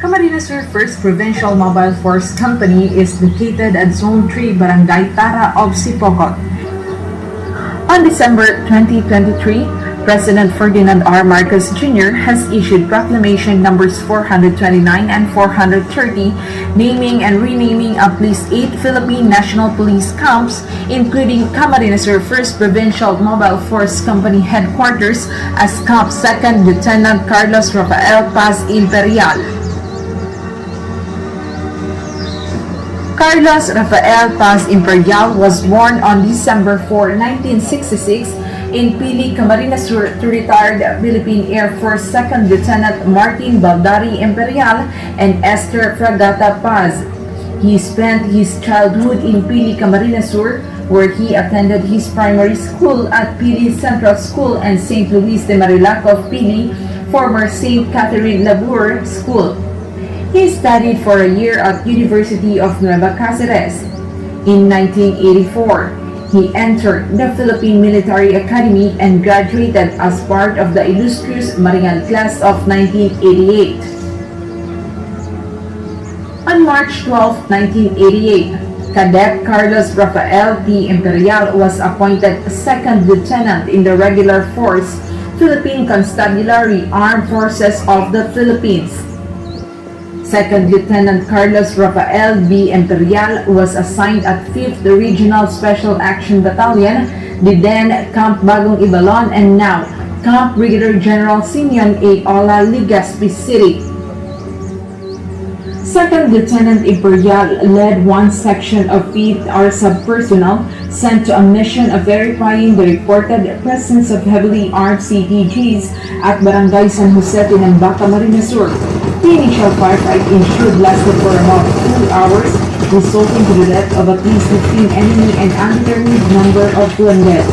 Camarines Sur First Provincial Mobile Force Company is located at Zone 3, Barangay Tara of Sipocot. On December 2023, President Ferdinand R. Marcos Jr. has issued proclamation numbers 429 and 430 naming and renaming at least 8 Philippine National Police camps, including Camarines Sur First Provincial Mobile Force Company Headquarters as Camp 2nd Lieutenant Carlos Rafael Paz Imperial. Carlos Rafael Paz Imperial was born on December 4, 1966 in Pili, Camarines Sur to retired Philippine Air Force 2nd Lieutenant Martin Baldari Imperial and Esther Fragata Paz. He spent his childhood in Pili, Camarines Sur, where he attended his primary school at Pili Central School and St. Luis de Marilac of Pili, former St. Catherine Labour School. He studied for a year at University of Nueva Cáceres. In 1984, he entered the Philippine Military Academy and graduated as part of the illustrious Marian class of 1988. On March 12, 1988, Cadet Carlos Rafael P. Imperial was appointed Second Lieutenant in the Regular Force, Philippine Constabulary Armed Forces of the Philippines. Second Lieutenant Carlos Rafael B. Imperial was assigned at 5th Regional Special Action Battalion, the then Camp Bagong Ibalon and now Camp Brigadier General Simeon A. Ola, Legazpi City. Second Lieutenant Imperial led one section of 5th ARSAB personnel sent to a mission of verifying the reported presence of heavily armed CTGs at Barangay San Jose, Tinamba, Camarines Sur. The initial firefight ensued lasted for about 2 hours, resulting to the death of at least 15 enemy and undetermined number of wounded.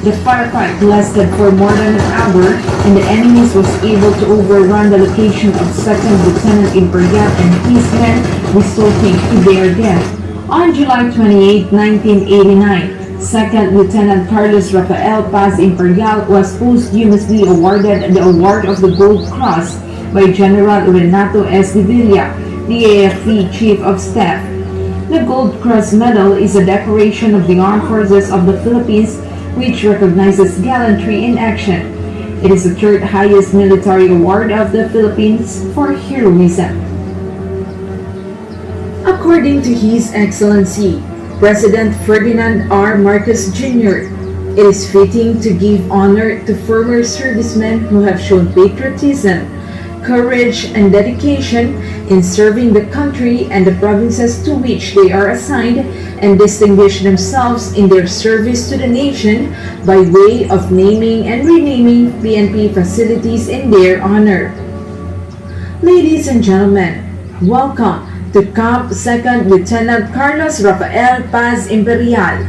The firefight lasted for more than an hour, and the enemy was able to overrun the location of Second Lieutenant Imperial and his men, resulting to their death. On July 28, 1989, Second Lieutenant Carlos Rafael Paz Imperial was posthumously awarded the Award of the Gold Cross by General Renato S. de Villa, the AFP Chief of Staff. The Gold Cross Medal is a decoration of the Armed Forces of the Philippines which recognizes gallantry in action. It is the third highest military award of the Philippines for heroism. According to His Excellency, President Ferdinand R. Marcos Jr., it is fitting to give honor to former servicemen who have shown patriotism, courage, and dedication in serving the country and the provinces to which they are assigned and distinguish themselves in their service to the nation by way of naming and renaming PNP facilities in their honor. Ladies and gentlemen, welcome to Camp 2nd Lieutenant Carlos Rafael Paz Imperial.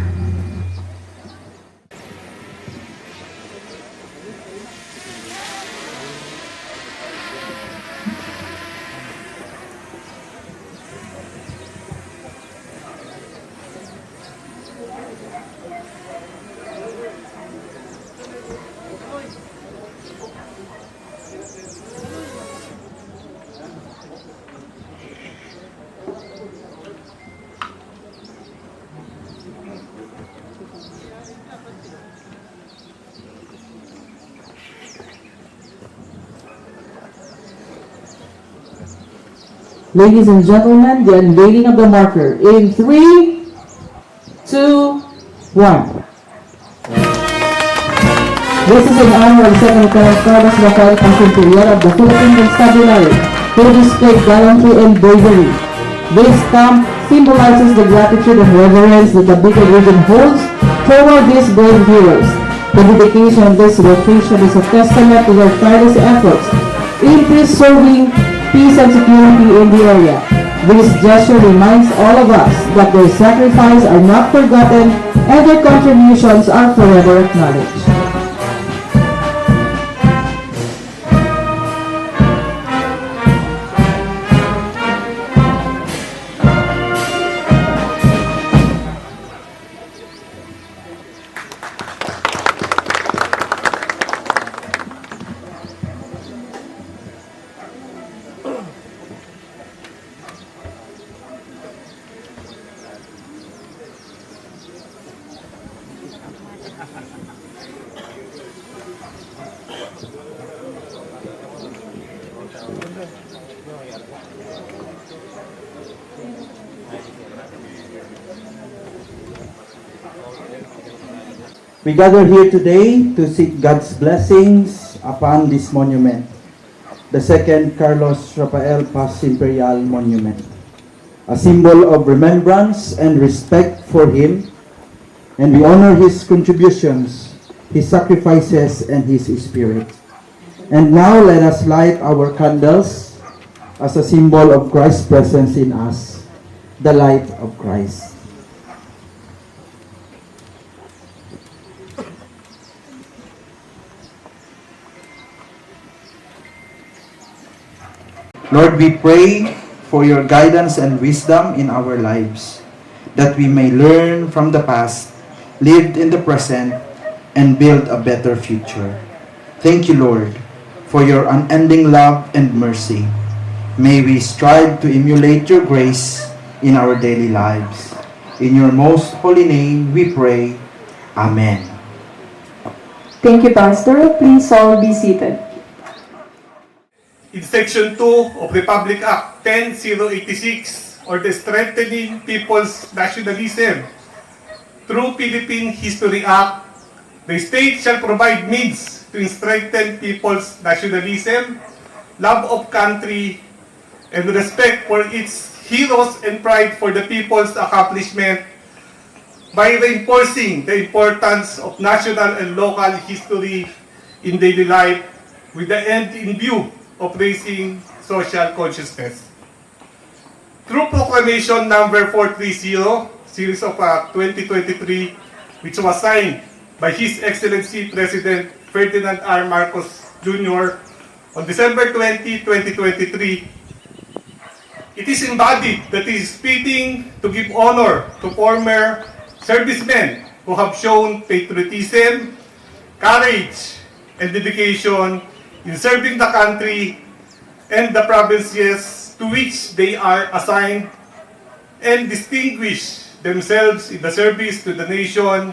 Ladies and gentlemen, the unveiling of the marker in 3, 2, 1. This is in honor of Second Lieutenant Carlos Rafael Paz Imperial of the Philippine Constabulary, who displayed gallantry and bravery. This stamp symbolizes the gratitude and reverence that the Bicol region holds toward these brave heroes. The dedication of this location is a testament to their tireless efforts in preserving peace and security in the area. This gesture reminds all of us that their sacrifices are not forgotten and their contributions are forever acknowledged. We gather here today to seek God's blessings upon this monument, the second Carlos Rafael Paz Imperial Monument, a symbol of remembrance and respect for him, and we honor his contributions, his sacrifices, and his spirit. And now let us light our candles as a symbol of Christ's presence in us, the light of Christ. Lord, we pray for your guidance and wisdom in our lives, that we may learn from the past, live in the present, and build a better future. Thank you, Lord, for your unending love and mercy. May we strive to emulate your grace in our daily lives. In your most holy name we pray. Amen. Thank you, Pastor. Please all be seated. In Section 2 of Republic Act 10086, or the Strengthening People's Nationalism through Philippine History Act, the state shall provide means to strengthen people's nationalism, love of country, and respect for its heroes and pride for the people's accomplishment by reinforcing the importance of national and local history in daily life with the end in view of raising social consciousness. Through Proclamation number 430, series of 2023, which was signed by His Excellency President Ferdinand R. Marcos Jr. on December 20, 2023, it is embodied that it is fitting to give honor to former servicemen who have shown patriotism, courage, and dedication in serving the country and the provinces to which they are assigned, and distinguish themselves in the service to the nation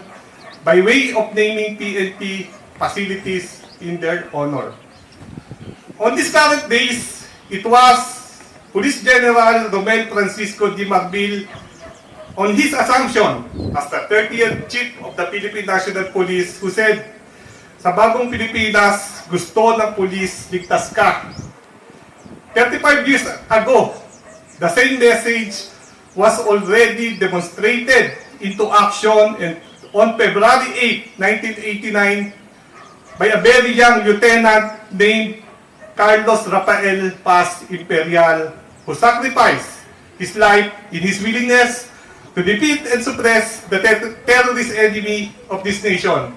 by way of naming PNP facilities in their honor. On these current days, it was Police General Romel Francisco D. Marbil, on his assumption as the 30th Chief of the Philippine National Police, who said, "Sa bagong Pilipinas, gusto ng pulis, ligtas ka." 35 years ago, the same message was already demonstrated into action and on February 8, 1989, by a very young lieutenant named Carlos Rafael Paz Imperial, who sacrificed his life in his willingness to defeat and suppress the terrorist enemy of this nation,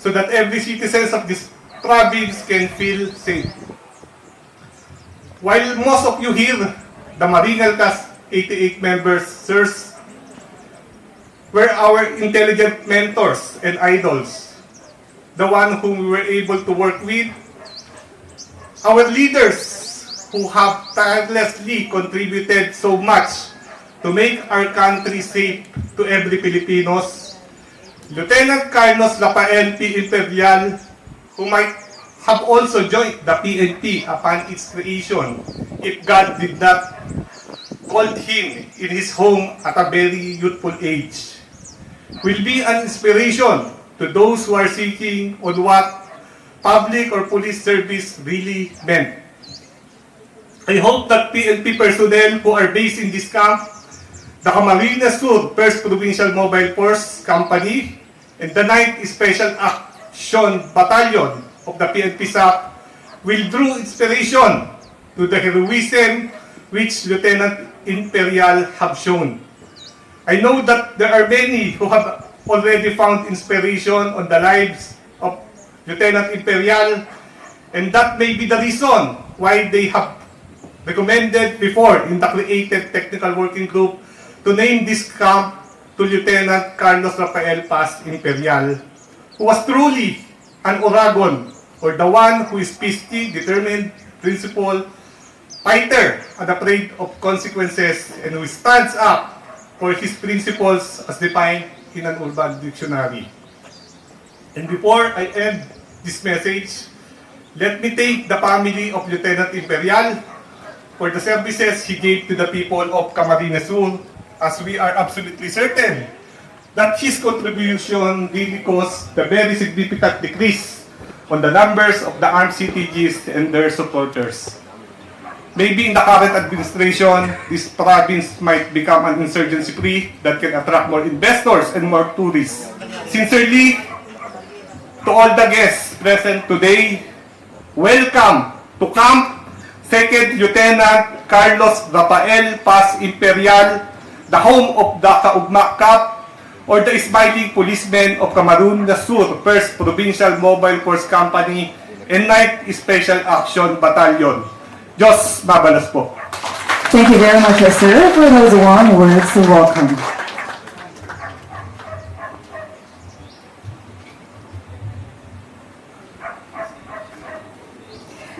so that every citizen of this province can feel safe. While most of you here, the Maringal Cast 88 members, sirs, were our intelligent mentors and idols, the one whom we were able to work with, our leaders who have tirelessly contributed so much to make our country safe to every Filipinos, Lieutenant Carlos Rafael P. Imperial, who might have also joined the PNP upon its creation if God did not call him in his home at a very youthful age, will be an inspiration to those who are seeking on what public or police service really meant. I hope that PNP personnel who are based in this camp, the Camarines Sur 1st Provincial Mobile Force Company, and the 9th Special Action Battalion of the PNP SAP will draw inspiration to the heroism which Lieutenant Imperial have shown. I know that there are many who have already found inspiration on the lives of Lieutenant Imperial, and that may be the reason why they have recommended before in the created technical working group to name this camp to Lieutenant Carlos Rafael Paz Imperial, who was truly an Oragon, or the one who is peaceful, determined, principled, fighter, unafraid of consequences, and who stands up for his principles as defined in an urban dictionary. And before I end this message, let me thank the family of Lieutenant Imperial for the services he gave to the people of Camarines Sur, as we are absolutely certain that his contribution really caused the very significant decrease on the numbers of the armed CTGs and their supporters. Maybe in the current administration, this province might become an insurgency-free that can attract more investors and more tourists. Sincerely, to all the guests present today, welcome to Camp 2nd Lieutenant Carlos Rafael Paz Imperial, the home of the Kaugma Cup, or the smiling policemen of Camarines Sur 1st Provincial Mobile Force Company and 9th Special Action Battalion. Diyos mabalas po. Thank you very much, sir, for those warm words of welcome.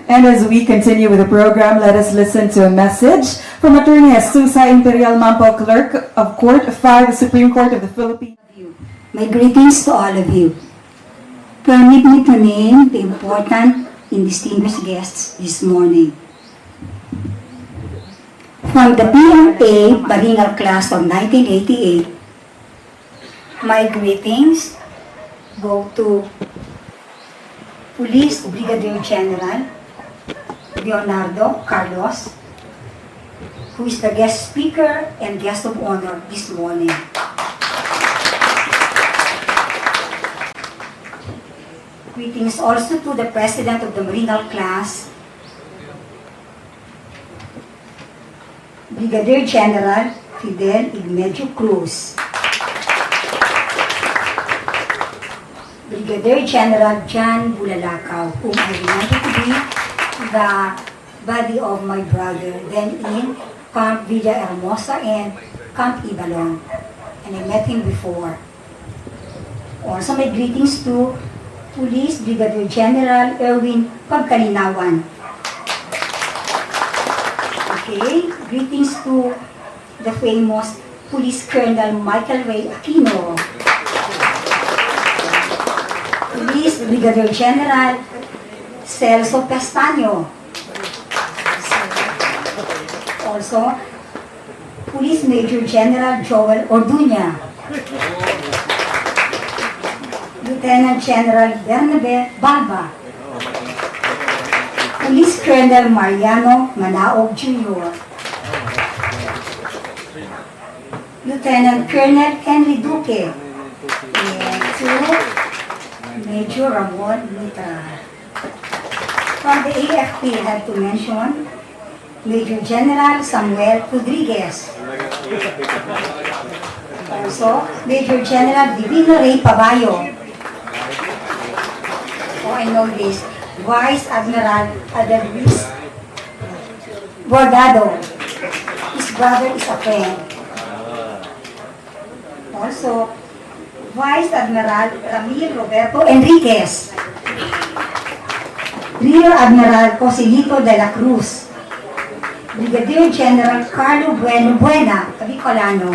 And as we continue with the program, let us listen to a message from Attorney Susa Imperial Mampo, Clerk of Court 5, Supreme Court of the Philippines. My greetings to all of you. Permit me to name the important and distinguished guests this morning. From the PMA Baringal class of 1988, my greetings go to Police Brigadier General Leonardo Carlos, who is the guest speaker and guest of honor this morning. Greetings also to the President of the Baringal class, Brigadier General Fidel Ignacio Cruz, Brigadier General John Bulalakaw, whom I remember to be the body of my brother, then in Camp Villahermosa and Camp Ibalon, and I met him before. Also, my greetings to Police Brigadier General Erwin Pagkalinawan. Okay, greetings to the famous Police Colonel Michael Ray Aquino, Police Brigadier General Celso Castaño, also Police Major General Joel Orduña, Lieutenant General Bernabe Balba, Police Colonel Mariano Manaog Jr., Lieutenant Colonel Henry Duque, and to Major Ramon Mitra. From the AFP, I have to mention Major General Samuel Rodriguez. Also, Major General Divino Ray Pabayo. Oh, I know this. Vice Admiral Adelvis Bordado. His brother is a friend. Also, Vice Admiral Ramil Roberto Enriquez. Rear Admiral Joselito de la Cruz. Brigadier General Carlo Buena, Bicolano.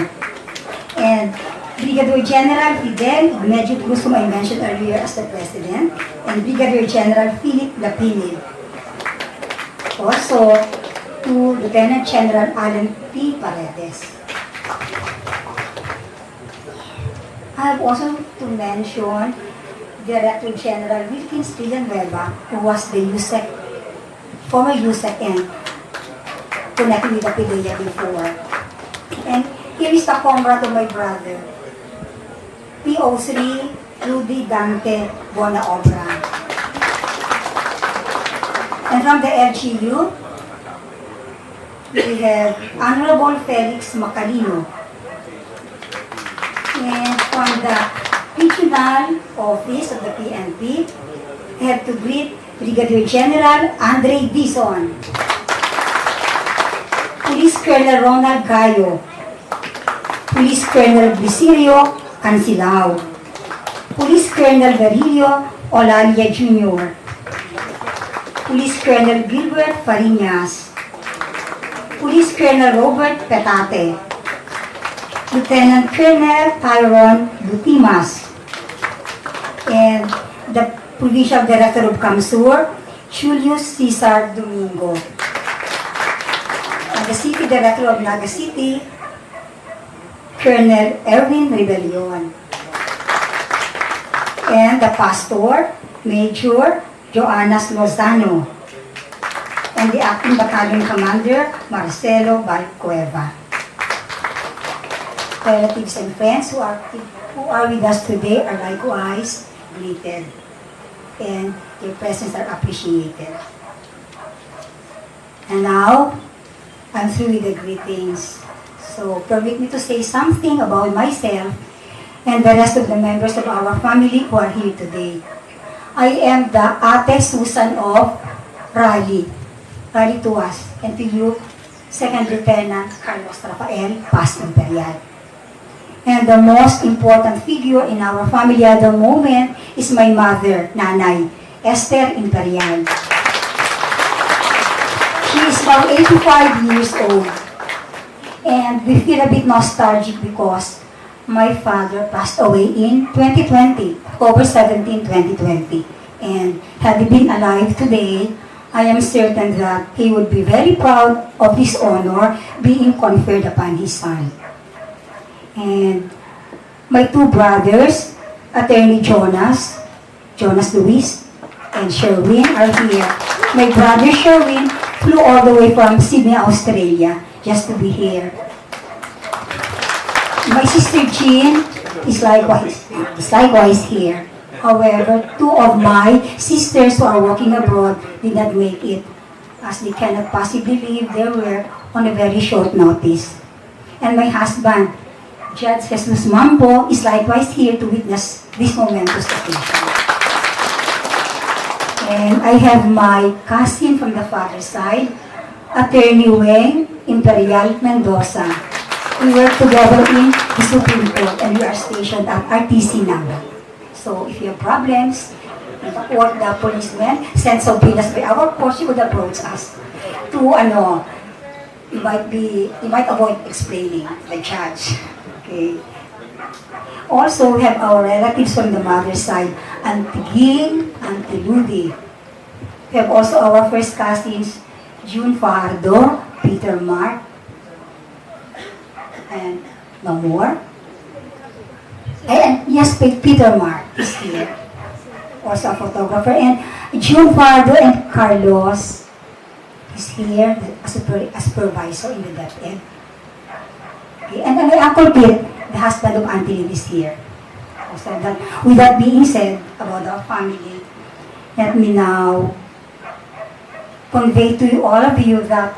And Brigadier General Fidel Ignacio Cruz, whom I mentioned earlier as the President, and Brigadier General Philip Lapinil. Also, to Lieutenant General Alan P. Paredes. I have also to mention Director General Wilkins Villanueva, who was the USEC, former USEC and connected with the PDEA before. And here is the comrade of my brother, PO3 Rudy Dante Bonaobra. And from the LGU, we have Honorable Felix Macalino. And from the regional office of the PNP, I have to greet Brigadier General Andre Dizon, Police Colonel Ronald Gallo, Police Colonel Bisirio Cancilao, Police Colonel Berilio Olalia Jr., Police Colonel Gilbert Fariñas, Police Colonel Robert Petate, Lieutenant Colonel Tyron Butimas, and the Provincial Director of Kamsur, Julius Cesar Domingo. And the City Director of Naga City, Colonel Erwin Rebellion. And the Pastor, Major Joannas Lozano. And the Acting Battalion Commander, Marcelo Valcueva. Relatives and friends who are with us today are likewise greeted, and your presence are appreciated. And now, I'm through with the greetings. So permit me to say something about myself and the rest of the members of our family who are here today. I am the Ate Susan of Raleigh Tuas, and to you, Second Lieutenant Carlos Rafael Paz Imperial. And the most important figure in our family at the moment is my mother, Nanay, Esther Imperial. She is now 85 years old. And we feel a bit nostalgic because my father passed away in 2020, October 17, 2020. And had he been alive today, I am certain that he would be very proud of this honor being conferred upon his son. And my two brothers, Attorney Jonas Luis, and Sherwin are here. My brother Sherwin flew all the way from Sydney, Australia, just to be here. My sister Jean is likewise here. However, two of my sisters who are working abroad did not make it, as they cannot possibly leave their work on a very short notice. And my husband, Judge Jesus Mampo, is likewise here to witness this momentous occasion. And I have my cousin from the father's side, Attorney Weng Imperial Mendoza. We work together in the Supreme Court and we are stationed at RTC Naga. So if you have problems, in the court, the policemen sent surveillance by our court, you would approach us to you might avoid explaining the judge. Okay. Also, we have our relatives from the mother's side, Auntie Gil, Auntie Ludi. We have also our first cousins, June Fajardo, Peter Mark, and no more. And yes, Peter Mark is here, also a photographer, and June Fajardo and Carlos is here as supervisor in the DepEd. Okay. And my Uncle Pete, the husband of Auntie Lynn, is here. So that, with that being said about our family, let me now convey to you, all of you, that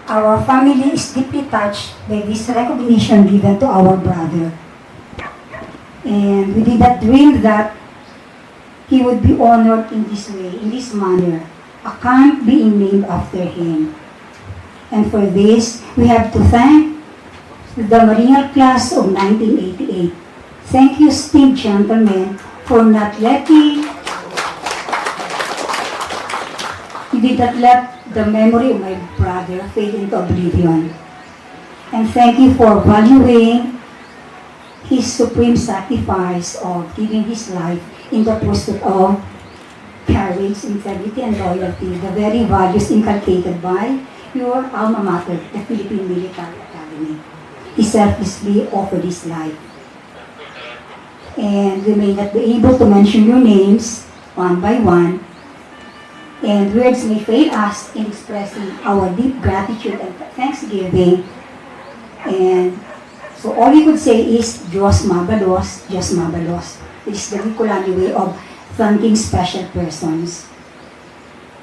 our family is deeply touched by this recognition given to our brother. And we did not dream that he would be honored in this way, in this manner, a camp being named after him. And for this, we have to thank the Marine class of 1988. Thank you, esteemed gentlemen, for not letting, you did not let the memory of my brother fade into oblivion. And thank you for valuing his supreme sacrifice of giving his life in the pursuit of courage, integrity, and loyalty, the very values inculcated by your alma mater, the Philippine Military Academy. He selflessly offered his life. And we may not be able to mention your names one by one, and words may fail us in expressing our deep gratitude and thanksgiving. And so all we could say is, Diyos mabalos, Diyos mabalos. It is the Bicolano way of thanking special persons.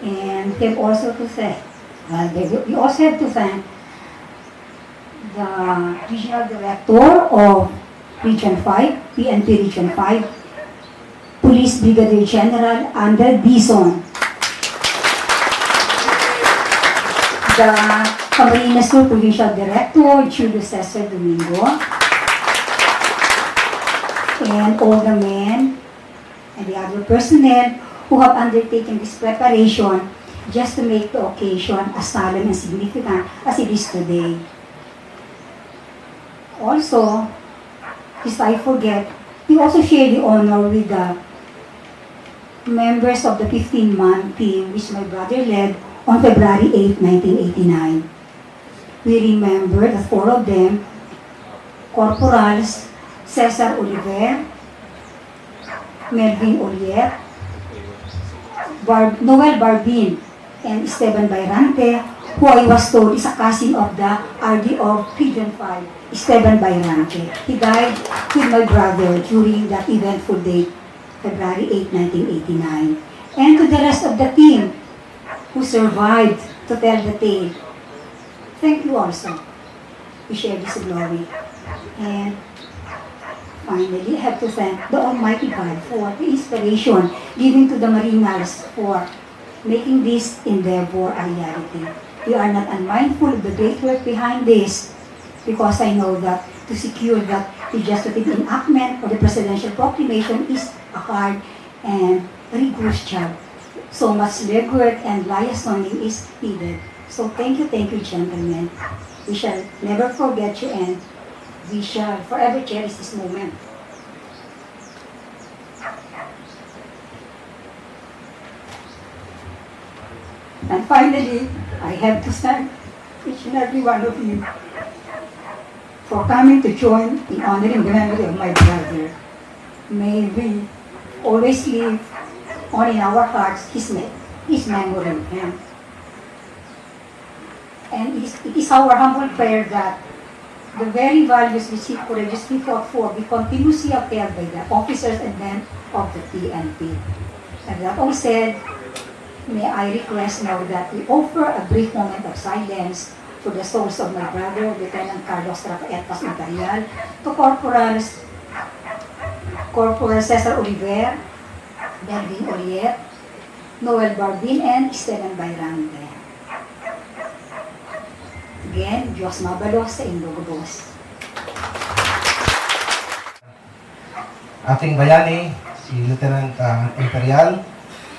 And we also to thank, we also have to thank the Regional Director of Region 5, PNP Region 5, Police Brigadier General Ander Dizon, the Camarines Sur Provincial Director, Julio Cesar Domingo, and all the men and the other personnel who have undertaken this preparation just to make the occasion as solemn and significant as it is today. Also, lest I forget, we also share the honor with the members of the 15-man team which my brother led on February 8, 1989. We remember the four of them, Corporals Cesar Oliver, Melvin Oliet, Noel Barbin, and Esteban Bayrante, who I was told is a cousin of the RD of Region 5, Esteban Bayrante. He died with my brother during that eventful date, February 8, 1989. And to the rest of the team who survived to tell the tale, thank you also. We share this glory. And finally, I have to thank the Almighty God for the inspiration given to the Mariners for making this endeavor a reality. We are not unmindful of the great work behind this because I know that to secure that legislative enactment or the presidential proclamation is a hard and rigorous job. So much legwork and liasoning is needed. So thank you, gentlemen. We shall never forget you and we shall forever cherish this moment. And finally, I have to thank each and every one of you for coming to join in honoring the memory of my brother. May we always live on in our hearts his memory. And it is our humble prayer that the very values which he courageously fought for be continuously upheld by the officers and men of the PNP. And that all said, may I request now that we offer a brief moment of silence for the souls of my brother, Lieutenant Carlos Rafael Paz Imperial, to Corporal Cesar Oliver, Melvin Oliet, Noel Barbin, and Esteban Bayrante. Again, Diyos mabalos sa Indogobos. Ating bayani, si Lieutenant Imperial,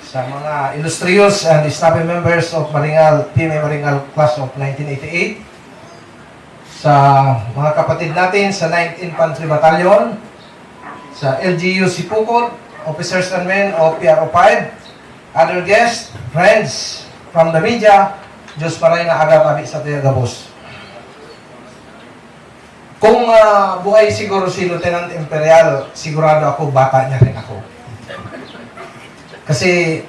sa mga illustrious and staff members of Maringal, PMA Maringal Class of 1988, sa mga kapatid natin sa 9th Infantry Battalion, sa LGU Sipukot, officers and men of PRO 5, other guests, friends from the media, Diyos maray na agad-abi sa Gabos. Kung buhay siguro si Lieutenant Imperial, sigurado ako bata niya rin ako. Kasi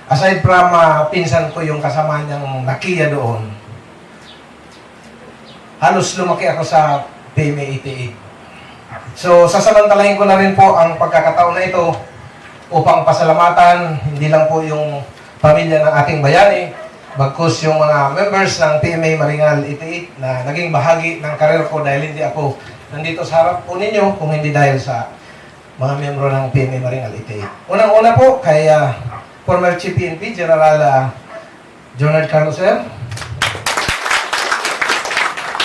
aside from pinsan ko yung kasama niyang nakiya doon, halos lumaki ako sa PMA 88. So sasamantalahin ko na rin po ang pagkakataon na ito upang pasalamatan hindi lang po yung pamilya ng ating bayani, bagkus yung mga members ng PMA Maringal 88 na naging bahagi ng karir ko dahil hindi ako nandito sa harap po ninyo kung hindi dahil sa mga miyembro ng PMA Maringal 88. Unang-una po kay former Chief PNP, General Jonard Carlos Sir.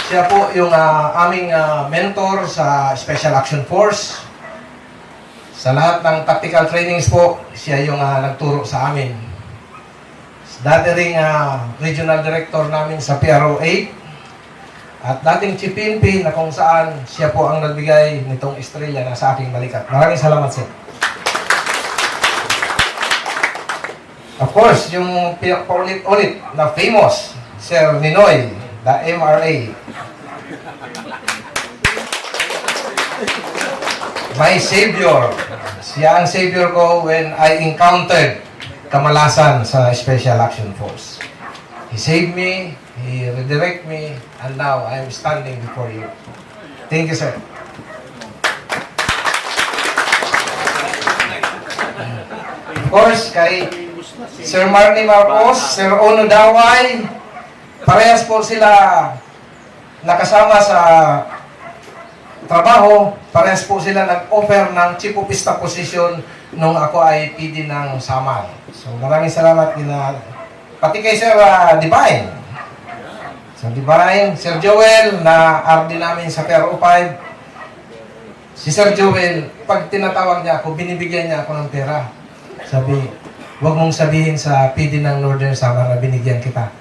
Siya po yung aming mentor sa Special Action Force. Sa lahat ng tactical trainings po, siya yung nagturo sa amin. Dati ring regional director namin sa PRO 8 at dating Chief PNP na kung saan siya po ang nagbigay nitong estrella na sa aking balikat. Maraming salamat sir. Of course, yung pinakaulit-ulit na famous Sir Ninoy, the MRA. My savior. Siya ang savior ko when I encountered kamalasan sa Special Action Force. He saved me, he redirected me, and now I am standing before you. Thank you, sir. Of course, kay Sir Marty Marcos, Sir Ono Daway, parehas po sila nakasama sa trabaho, parehas po sila nag-offer ng Chief of Staff position nung ako ay PD ng Samar. So maraming salamat pati kay Sir Divine. Sir Divine, Sir Joel na RD namin sa PRO 5. Si Sir Joel, pag tinatawag niya ako, binibigyan niya ako ng pera. Sabi, huwag mong sabihin sa PD ng Northern Samar na binigyan kita.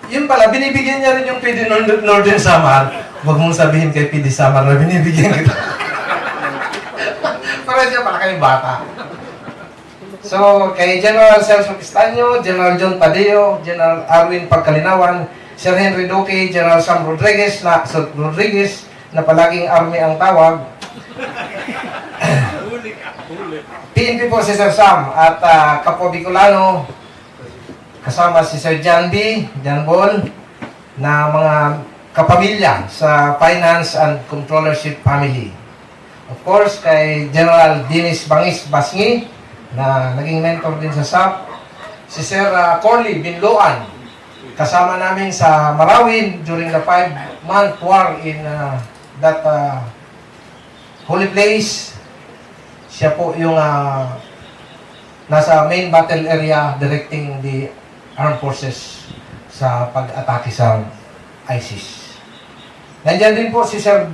Yun pala, binibigyan niya rin yung PD ng Northern Samar. Huwag mong sabihin kay PD Samar na binibigyan kita. Para siya pala kayong bata. So, kay General Celso Pistaño, General John Tadeo, General Arwin Pagkalinawan, Sir Henry Duque, General Sam Rodriguez na palaging army ang tawag. PNP po si Sir Sam at Kapo Bicolano, kasama si Sir John B. John Ball, na mga kapamilya sa Finance and Controllership Family. Of course, kay General Dennis Bangis Basngi, na naging mentor din sa SAP, si Sir Corley Binloan, kasama namin sa Marawin during the 5-month war in that holy place. Siya po yung nasa main battle area directing the armed forces sa pag-atake sa ISIS. Nandiyan din po si Sir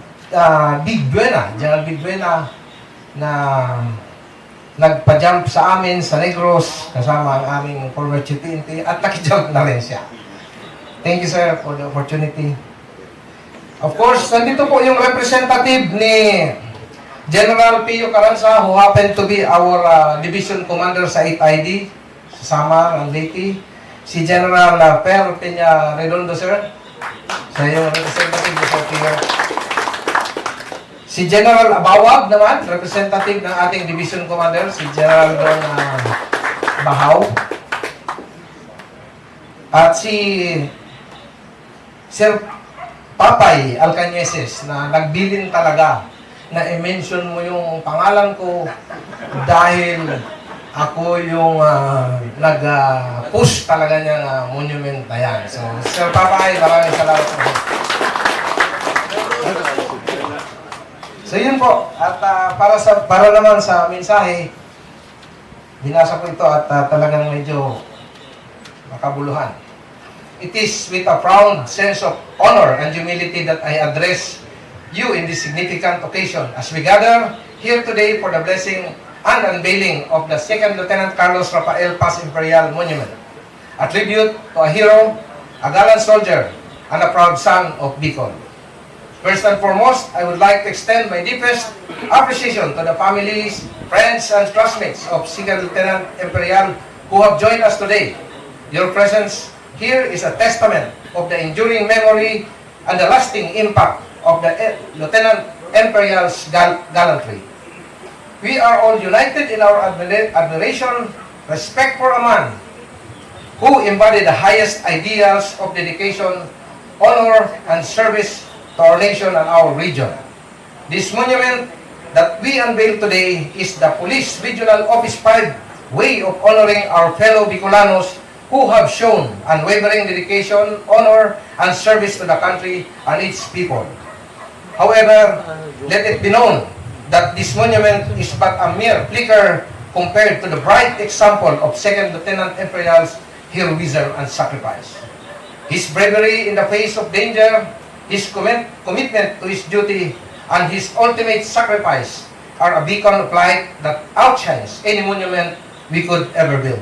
Big Buena, General Big Buena, na nagpa-jump sa amin sa Negros kasama ang aming former chief PNP at nakijump na rin siya. Thank you, sir, for the opportunity. Of course, nandito po yung representative ni General Pio Caranza, who happened to be our division commander sa 8ID sa Samar and Leyte. Si General Per Peña Redondo, sir. Siya yung representative ni Sir Pio. Si General Abawag naman, representative ng ating division commander, si General Don Bahaw. At si Sir Papay Alcañeses, na nagbilin talaga na i-mention mo yung pangalan ko dahil ako yung nag-push talaga niyang monument na yan. So, Sir Papay, maraming salamat po. So yun po, at para naman sa mensahe, binasa ko ito at talagang medyo makabuluhan. It is with a proud sense of honor and humility that I address you in this significant occasion as we gather here today for the blessing and unveiling of the 2nd Lieutenant Carlos Rafael Paz Imperial Monument, a tribute to a hero, a gallant soldier, and a proud son of Bicol. First and foremost, I would like to extend my deepest appreciation to the families, friends, and classmates of 2nd Lieutenant Imperial who have joined us today. Your presence here is a testament of the enduring memory and the lasting impact of the Lieutenant Imperial's gallantry. We are all united in our admiration, respect for a man who embodied the highest ideals of dedication, honor, and service to our nation and our region. This monument that we unveil today is the Police Regional Office 5 way of honoring our fellow Bicolanos who have shown unwavering dedication, honor, and service to the country and its people. However, let it be known that this monument is but a mere flicker compared to the bright example of 2nd Lieutenant Imperial's heroism and sacrifice. His bravery in the face of danger, his commitment to his duty, and his ultimate sacrifice are a beacon of light that outshines any monument we could ever build.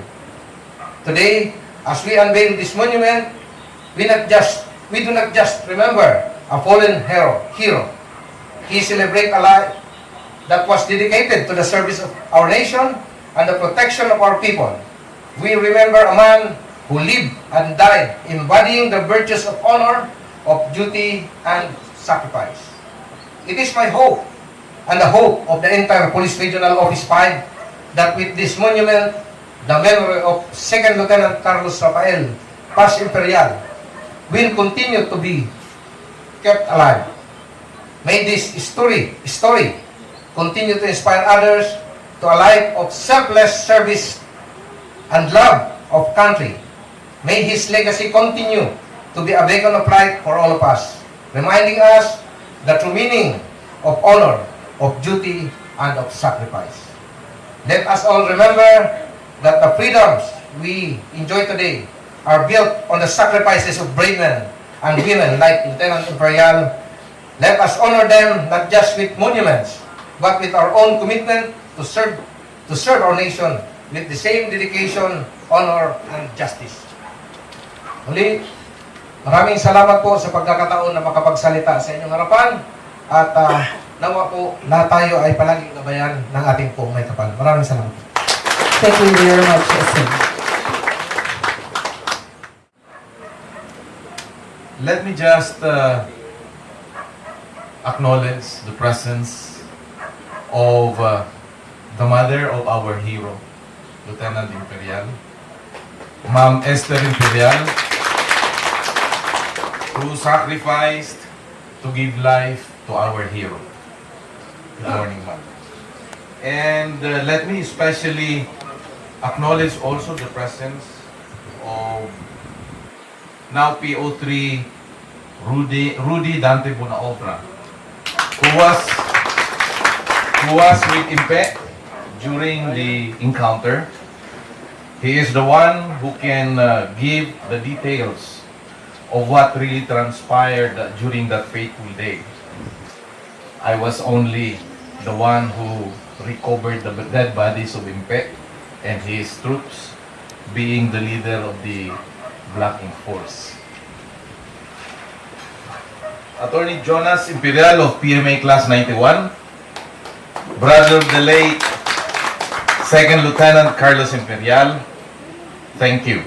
Today, as we unveil this monument, we do not just remember a fallen hero. We celebrate a life that was dedicated to the service of our nation and the protection of our people. We remember a man who lived and died embodying the virtues of honor, of duty, and sacrifice. It is my hope and the hope of the entire Police Regional Office 5 that with this monument, the memory of 2nd Lieutenant Carlos Rafael Paz Imperial will continue to be kept alive. May this story continue to inspire others to a life of selfless service and love of country. May his legacy continue to be a beacon of light for all of us, reminding us the true meaning of honor, of duty, and of sacrifice. Let us all remember that the freedoms we enjoy today are built on the sacrifices of brave men and women like Lieutenant Imperial. Let us honor them not just with monuments, but with our own commitment to serve our nation with the same dedication, honor, and justice. Muli, maraming salamat po sa pagkakataon na makapagsalita sa inyong harapan at nawa po lahat tayo ay palaging gabayan ng ating pong may kapal. Maraming salamat. Thank you very much, sir. Let me just acknowledge the presence of the mother of our hero, Lieutenant Imperial, Ma'am Esther Imperial, who sacrificed to give life to our hero. Good morning, ma'am. And let me especially acknowledge also the presence of now PO3 Rudy Dante Bonaobra, who was with Impe during the encounter. He is the one who can give the details of what really transpired during that fateful day. I was only the one who recovered the dead bodies of Impe and his troops, being the leader of the Blocking Force. Attorney Jonas Imperial of PMA Class 91, brother of the late Second Lieutenant Carlos Imperial, thank you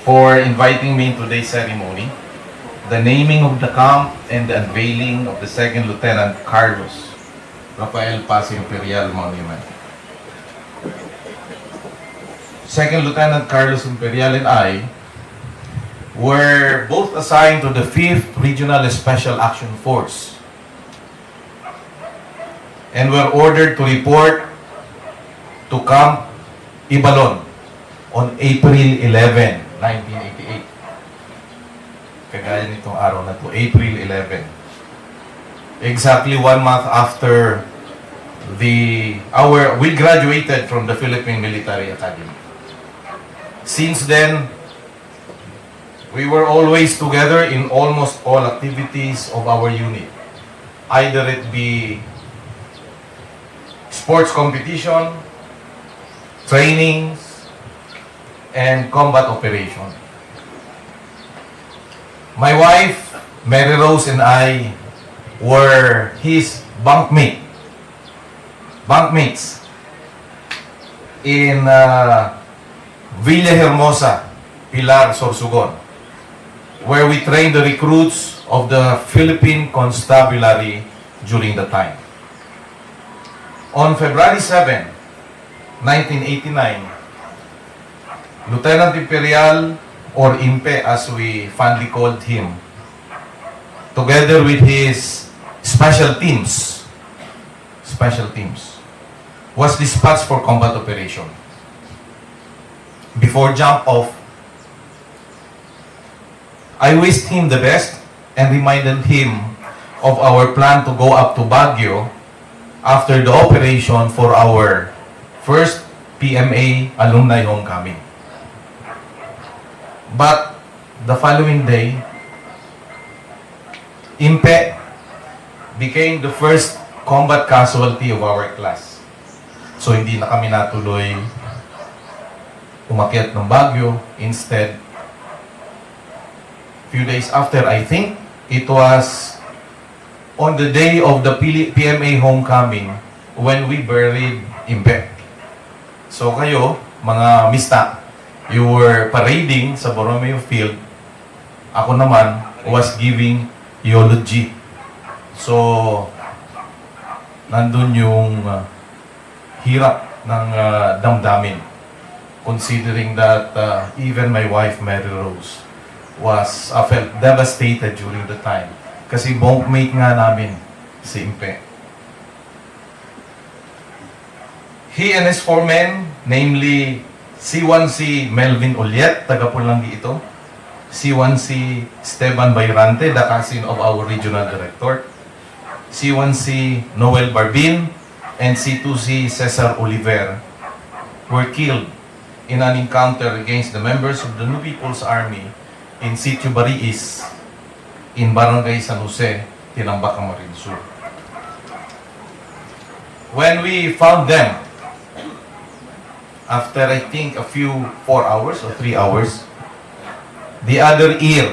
for inviting me in today's ceremony, the naming of the camp and the unveiling of the Second Lieutenant Carlos Rafael Paz Imperial Monument. Second Lieutenant Carlos Imperial and I were both assigned to the 5th Regional Special Action Force and were ordered to report to Camp Ibalon on April 11, 1988. Kagaya nitong araw na to, April 11. Exactly 1 month after we graduated from the Philippine Military Academy. Since then, we were always together in almost all activities of our unit. Either it be sports competition, trainings, and combat operation. My wife, Mary Rose, and I were his bunkmates in Villahermosa, Pilar, Sorsogon, where we trained the recruits of the Philippine Constabulary during the time. On February 7, 1989, Lieutenant Imperial, or Impe as we fondly called him, together with his special teams, was dispatched for combat operation. Before jump off, I wished him the best and reminded him of our plan to go up to Baguio after the operation for our first PMA alumni homecoming. But the following day, Impe became the first combat casualty of our class. So hindi na kami natuloy umakyat ng Baguio. Instead, few days after, I think, it was on the day of the PMA homecoming when we buried Impe. So kayo, mga mista, you were parading sa Borromeo Field. Ako naman was giving eulogy. So, nandun yung hirap ng damdamin. Considering that even my wife, Mary Rose, felt devastated during the time. Kasi bunkmate nga namin si Impe. He and his four men, namely C1C Melvin Uliet, taga Pulangi ito, C1C Esteban Bayrante, the cousin of our regional director, C1C Noel Barbin, and C2C Cesar Oliver, were killed in an encounter against the members of the New People's Army in Sitio Bariis, in Barangay San Jose, Tinambak, Camarines Sur. When we found them, after I think a few 4 hours or 3 hours, the other ear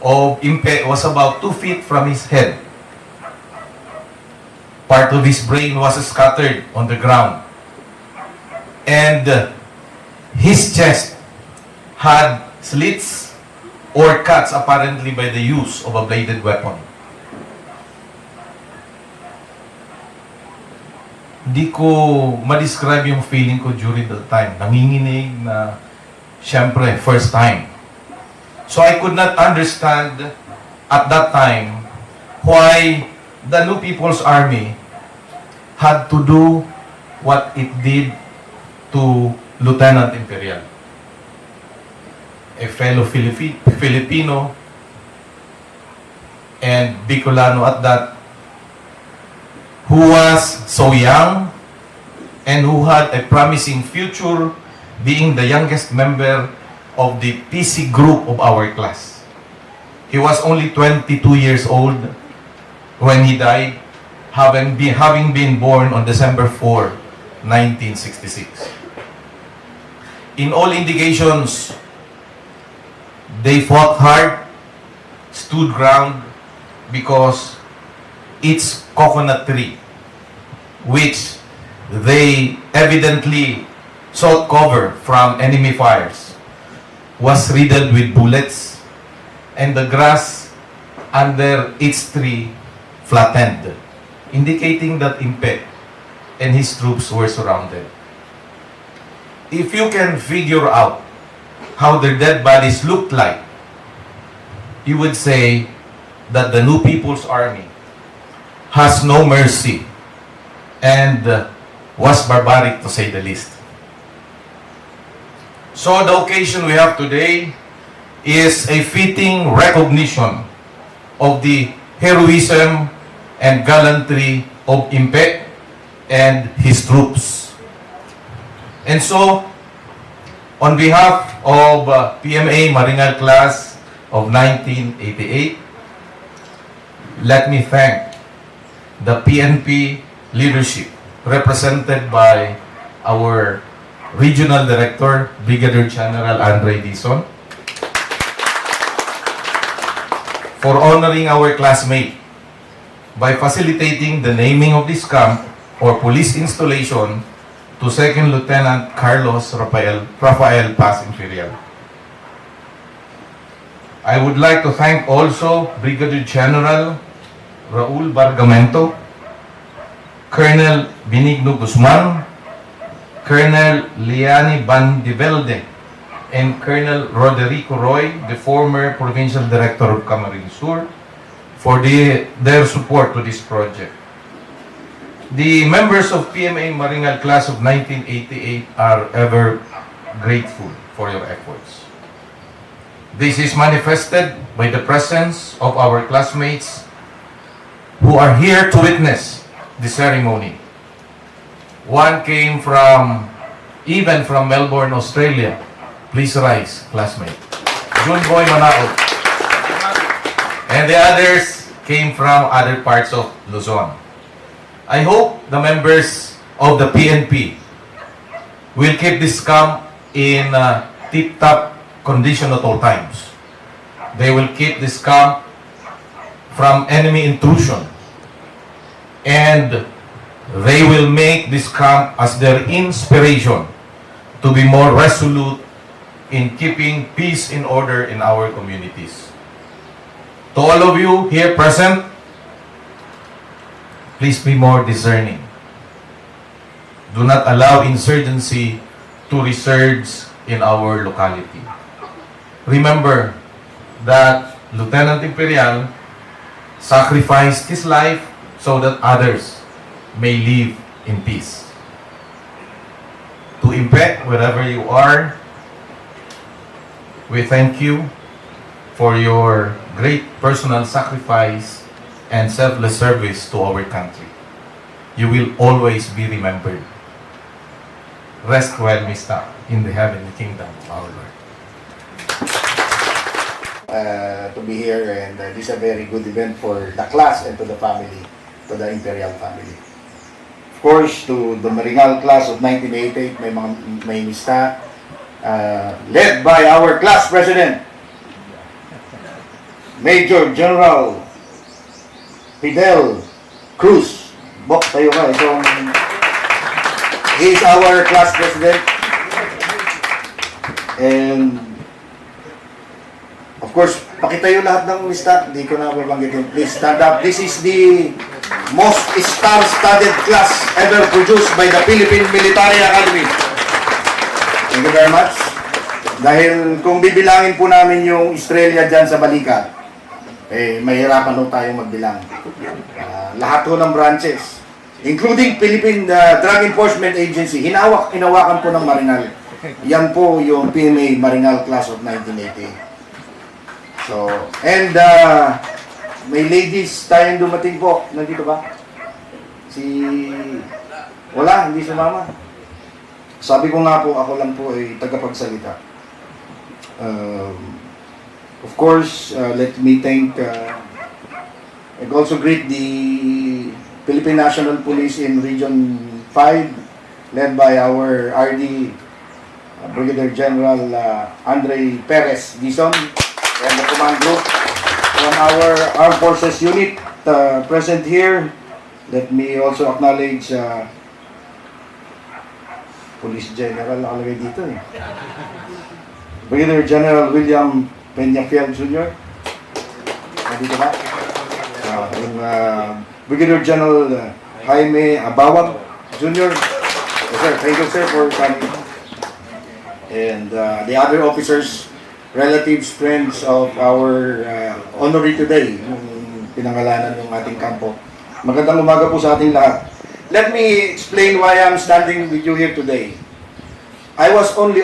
of Impe was about 2 feet from his head. Part of his brain was scattered on the ground. and his chest had slits or cuts apparently by the use of a bladed weapon. Hindi ko ma-describe yung feeling ko during that time. Nanginginig na, syempre, first time. So I could not understand at that time why the New People's Army had to do what it did to Lieutenant Imperial, a fellow Filipino and Bicolano at that, who was so young and who had a promising future, being the youngest member of the PC group of our class. He was only 22 years old when he died, having been born on December 4, 1966. In all indications, they fought hard, stood ground, because it's coconut tree, which they evidently sought cover from enemy fires, was riddled with bullets, and the grass under its tree flattened, indicating that Impe and his troops were surrounded. If you can figure out how their dead bodies looked like, you would say that the New People's Army has no mercy and was barbaric to say the least. So the occasion we have today is a fitting recognition of the heroism and gallantry of Impe and his troops. And so, on behalf of PMA Maringal Class of 1988, let me thank the PNP leadership represented by our Regional Director, Brigadier General Andre Dizon, for honoring our classmate by facilitating the naming of this camp or police installation to Second Lieutenant Carlos Rafael Paz Imperial. I would like to thank also Brigadier General Raul Bargamento, Colonel Benigno Guzman, Colonel Liani Bandivelde, and Colonel Roderico Roy, the former Provincial Director of Camarines Sur, for their support to this project. The members of PMA Maringal Class of 1988 are ever grateful for your efforts. This is manifested by the presence of our classmates who are here to witness the ceremony. One came even from Melbourne, Australia. Please rise, classmate. Junboy Manao. And the others came from other parts of Luzon. I hope the members of the PNP will keep this camp in tip-top condition at all times. They will keep this camp from enemy intrusion, and they will make this camp as their inspiration to be more resolute in keeping peace and order in our communities. To all of you here present, please be more discerning. Do not allow insurgency to resurge in our locality. Remember that Lieutenant Imperial sacrificed his life so that others may live in peace. To Impe, wherever you are, we thank you for your great personal sacrifice and selfless service to our country. You will always be remembered. Rest well, Mr. in the heavenly kingdom of our Lord. To be here, and this is a very good event for the class and to the family, to the Imperial family. Of course, to the Maringal class of 1988, may mista, led by our class president, Major General Fidel Cruz. Bok, tayo ka. He is our class president. And of course, pakitayo lahat ng lista. Hindi ko na babanggitin. Please stand up. This is the most star-studded class ever produced by the Philippine Military Academy. Thank you very much. Dahil kung bibilangin po namin yung estrella dyan sa balikat, mahirapan ho tayong magbilang. Lahat ho ng branches, including Philippine Drug Enforcement Agency, hinawakan po ng Marinal. Yan po yung PMA Marinal Class of 1980. So, and may ladies tayong dumating po. Nandito ba? Wala, hindi sumama. Sabi ko nga po, ako lang po ay tagapagsalita. Of course, let me thank and also greet the Philippine National Police in Region 5, led by our RD Brigadier General Andre Perez Dizon and the command group from our Armed Forces unit present here. Let me also acknowledge Police General nakalagay dito Brigadier General William Peñafiel Jr. Nandito ba? Yung Brigadier General Jaime Abawag Jr. Yes, sir. Thank you, sir, for coming. And the other officers, relatives, friends of our honoree today, yung pinangalanan ng ating kampo. Magandang umaga po sa ating lahat. Let me explain why I'm standing with you here today. I was only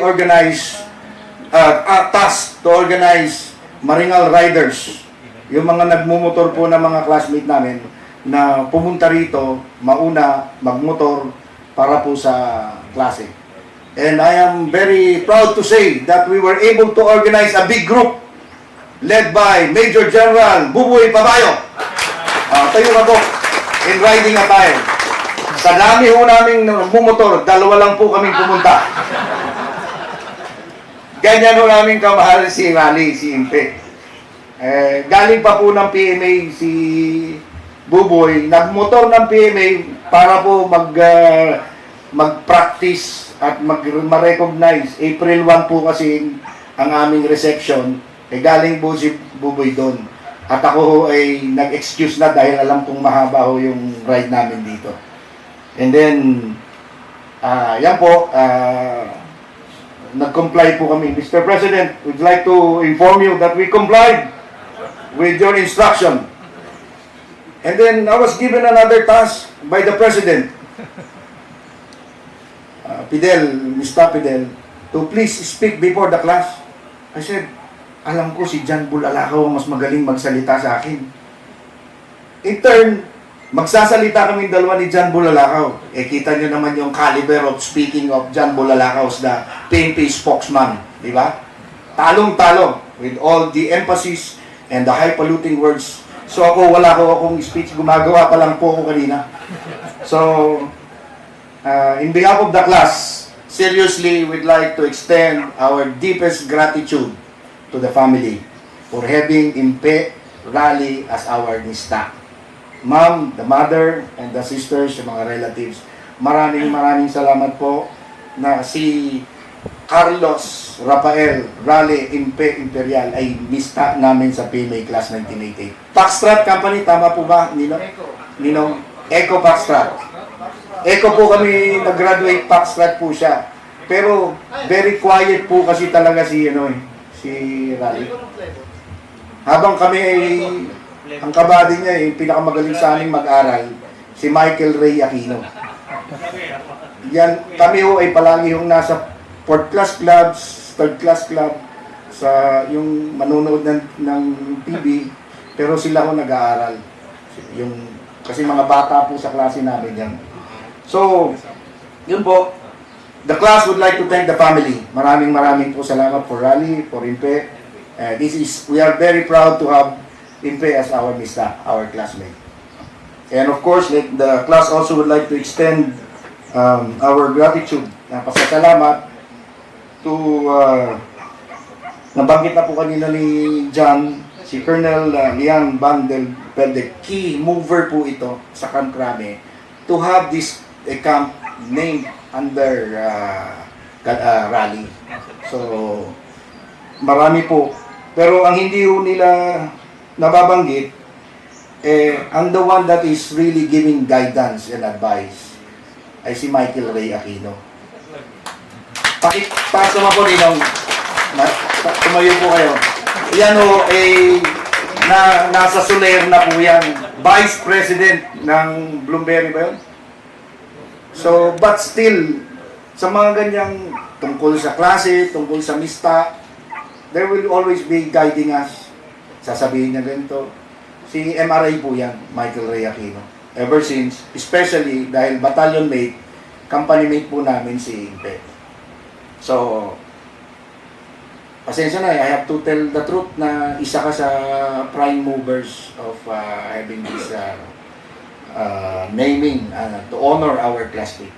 tasked to organize Maringal Riders, yung mga nagmumotor po ng mga classmate namin na pumunta rito, mauna, magmotor para po sa klase. And I am very proud to say that we were able to organize a big group led by Major General Buboy Pabayo. Tayo ka po in riding attire. Sa dami ho naming bumotor, 2 lang po kaming pumunta. Ganyan ho namin kamahal si Rally, si Impe. Galing pa po ng PMA si Buboy, nagmotor ng PMA para po mag-practice at ma-recognize. April 1 po kasi ang aming reception, galing po si Buboy doon. At ako ho ay nag-excuse na dahil alam kong mahaba ho yung ride namin dito. And then, yan po, nag-comply po kami. Mr. President, we'd like to inform you that we complied with your instruction. And then, I was given another task by the President, Mr. Fidel, to please speak before the class. I said, alam ko si John Bulalakaw mas magaling magsalita sa akin. In turn, magsasalita kami dalawa ni John Bulalakaw. Kita nyo naman yung caliber of speaking of John Bulalakaw as the PNP spokesman. Di ba? Talong-talo with all the emphasis and the highfalutin words. So wala akong speech. Gumagawa pa lang po ako kanina. So, in behalf of the class, seriously, we'd like to extend our deepest gratitude to the family for having Impe Rally as our nista. Ma'am, the mother, and the sisters, yung mga relatives, maraming salamat po na si Carlos Rafael Rally Impe Imperial ay nista namin sa PMA Class 1988. Foxtrot Company, tama po ba, Ninong? Eco Foxtrot. Eco po kami, nag-graduate, Foxtrot po siya. Pero, very quiet po kasi talaga si Rally. Habang kami ay, ang kabady niya pinakamagaling sa aming mag-aral, si Michael Ray Aquino. Yan, kami ay palagi nasa 4th class clubs, 3rd class club, sa yung manonood ng TV, pero sila nag-aaral. Kasi mga bata po sa klase namin yan. So, yun po. The class would like to thank the family. Maraming po salamat for Rally, for Impe. We are very proud to have Impe as our mista, our classmate. And of course, the class also would like to extend our gratitude, pasasalamat to, nabanggit na po kanina ni John, si Colonel Lian Bandel Pelde, key mover po ito sa Camp Crame to have this camp named under rally. So, marami po. Pero ang hindi po nila nababanggit, ang the one that is really giving guidance and advice ay si Michael Ray Aquino. Pakipasa mo po ninong, tumayo po kayo. Yan o, nasa Soler na po yan. Vice President ng Bloomberry ba yun? So, but still, sa mga ganyang tungkol sa klase, tungkol sa mista, there will always be guiding us. Sasabihin niya ganito. Si MRA po yan, Michael Ray Aquino. Ever since, especially dahil battalion mate, company mate po namin si Impe. So, pasensya na, I have to tell the truth na isa ka sa prime movers of having this naming to honor our classmate.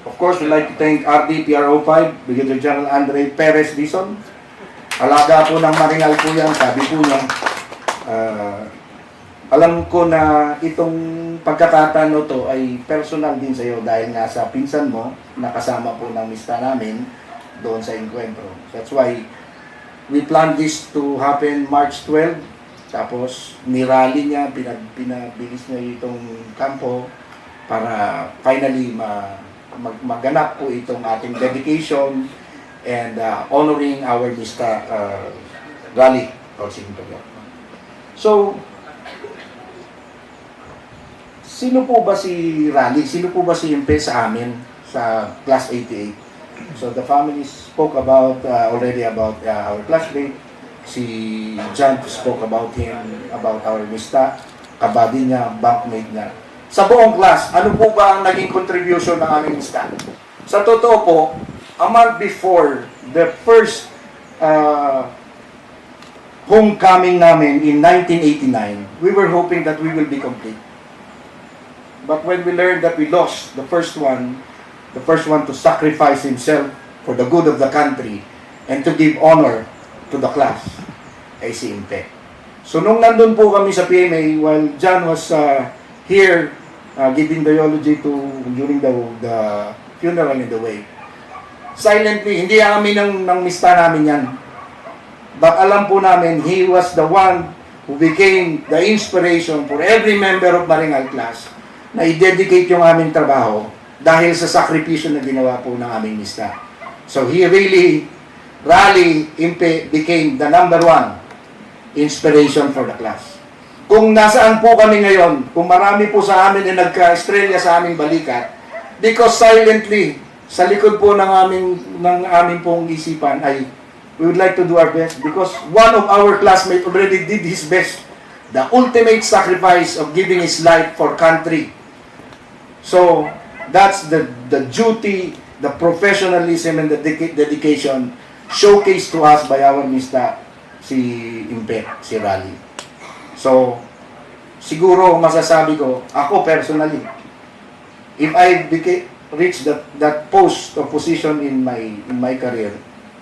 Of course, we'd like to thank RDPRO 5, Brigadier General Andre Perez Dizon. Alaga po ng Maringal po yan, sabi po niya. Alam ko na itong pagkakataon to ay personal din sa iyo dahil nga sa pinsan mo, nakasama po ng mista namin doon sa encuentro. That's why we planned this to happen March 12. Tapos nirally niya, pinabilis niya itong kampo para finally maganap po itong ating dedication and honoring our mista rally or significant. So, sino po ba si Rally? Sino po ba si Impe sa amin sa Class 88? So the family spoke about already about our classmate. Si John spoke about him, about our mista, kabady niya, bankmate niya. Sa buong class, ano po ba ang naging contribution ng aming mista? Sa totoo po, a month before the first homecoming namin in 1989, we were hoping that we will be complete. But when we learned that we lost the first one to sacrifice himself for the good of the country and to give honor to the class, ay si Impe. So nung nandun po kami sa PMA, while John was here giving the eulogy during the funeral in the way, silently, hindi kami ng mista namin yan. But alam po namin, he was the one who became the inspiration for every member of Maringal class na i-dedicate yung aming trabaho dahil sa sakripisyo na ginawa po ng aming mista. So he really, Rally Impe became the number one inspiration for the class. Kung nasaan po kami ngayon, kung marami po sa amin na nagka-estrella sa aming balikat, because silently, sa likod po ng aming pong isipan ay we would like to do our best because one of our classmates already did his best. The ultimate sacrifice of giving his life for country. So, that's the duty, the professionalism, and the dedication showcased to us by our mista, si Impe, si Rally. So, siguro masasabi ko, ako personally, if I reach that post or position in my career,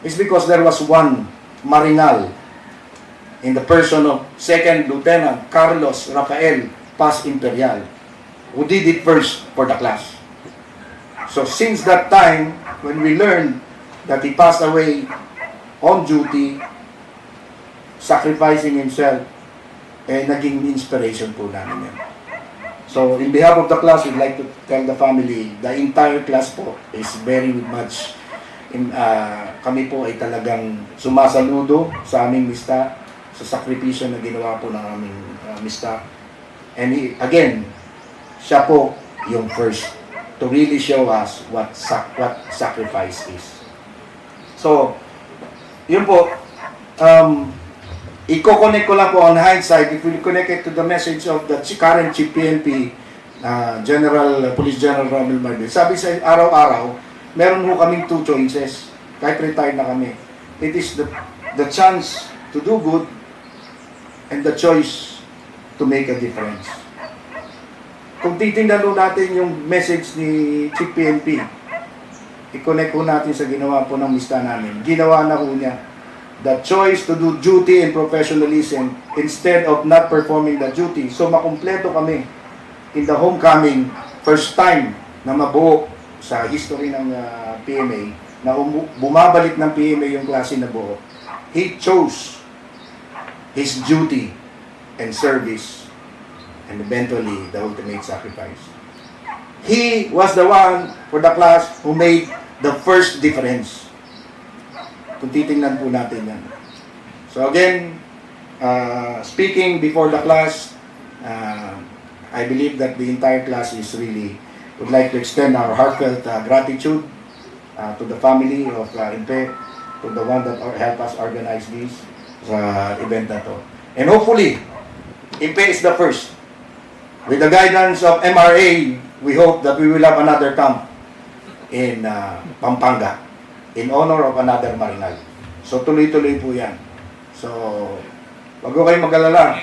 it's because there was one Marinal in the person of 2nd Lieutenant Carlos Rafael Paz Imperial, who did it first for the class. So since that time, when we learned that he passed away on duty, sacrificing himself, naging inspiration po namin yan. So in behalf of the class, we'd like to tell the family, the entire class po is very much, kami po ay talagang sumasaludo sa aming mista, sa sakripisyo na ginawa po ng aming mista. And again, siya po yung first to really show us what sacrifice is. So, yun po, i-connect ko lang po on hindsight, if we connect it to the message of the current Chief PNP, Police General Romel Marbel. Sabi sa araw-araw, meron po kaming two choices, kahit retired na kami. It is the chance to do good and the choice to make a difference. Kung titingnan natin yung message ni Chief PNP, i-connect po natin sa ginawa po ng mista namin. Ginawa na po niya the choice to do duty and professionalism instead of not performing the duty. So makumpleto kami in the homecoming, first time na mabuo sa history ng PMA na bumabalik ng PMA yung klase na buo. He chose his duty and service and eventually the ultimate sacrifice. He was the one for the class who made the first difference. Kung titingnan po natin yan. So again, speaking before the class, I believe that the entire class is really would like to extend our heartfelt gratitude to the family of Impe, to the one that helped us organize this event na to. And hopefully, Impe is the first. With the guidance of MRA, we hope that we will have another camp in Pampanga in honor of another Marinal. So tuloy-tuloy po yan. So, wag ko kayong mag-alala.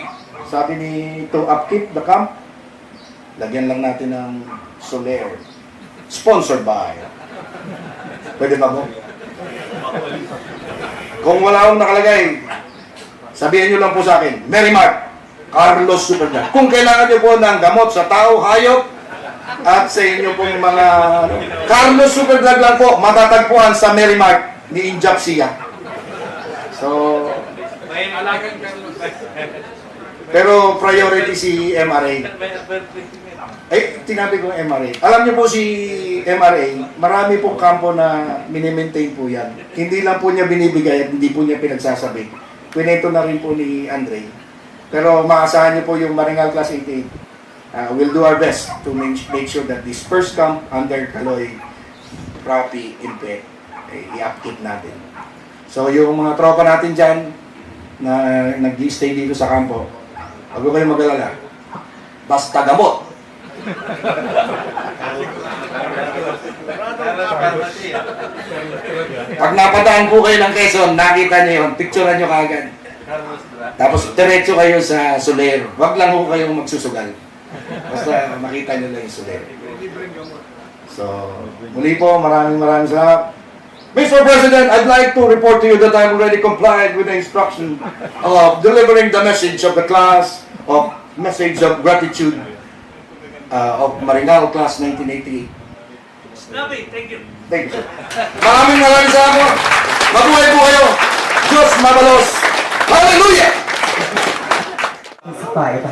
Sabi ni to upkeep the camp, lagyan lang natin ng Soler. Sponsored by. Pwede ba mo? Kung wala akong nakalagay, sabihin nyo lang po sa akin, Mary Mark, Carlos Superdag. Kung kailangan nyo po ng gamot sa tao, hayop, at sa inyo pong mga Carlos Superdag lang po, matatagpuan sa Mary Mark ni Injap Sia. So, pero priority si MRA. Tinabi ko MRA. Alam niyo po si MRA, marami pong kampo na minimaintain po yan. Hindi lang po niya binibigay at hindi po niya pinagsasabi. Pinento na rin po ni Andre. Pero maasahan niyo po yung Maringal Class 88. We'll do our best to make sure that this first camp under Kaloy, Rapi, Impe, i-upkeep natin. So yung mga tropa natin dyan na nag-stay dito sa kampo, huwag ko kayong mag-alala. Basta gamot. Pag napadaan po kayo ng Quezon, nakita niyo yun, picturean niyo kaagad. Tapos diretso kayo sa Soler. Huwag lang po kayong magsusugal. Basta makita niyo lang yung Soler. So, muli po, maraming salamat. Mr. President, I'd like to report to you that I've already complied with the instruction of delivering the message of the class, of message of gratitude of Marinal Class 1988. Thank you. Thank you, sir. Maraming salamat. Mabuhay po kayo. Diyos mabalos. Hallelujah! 5.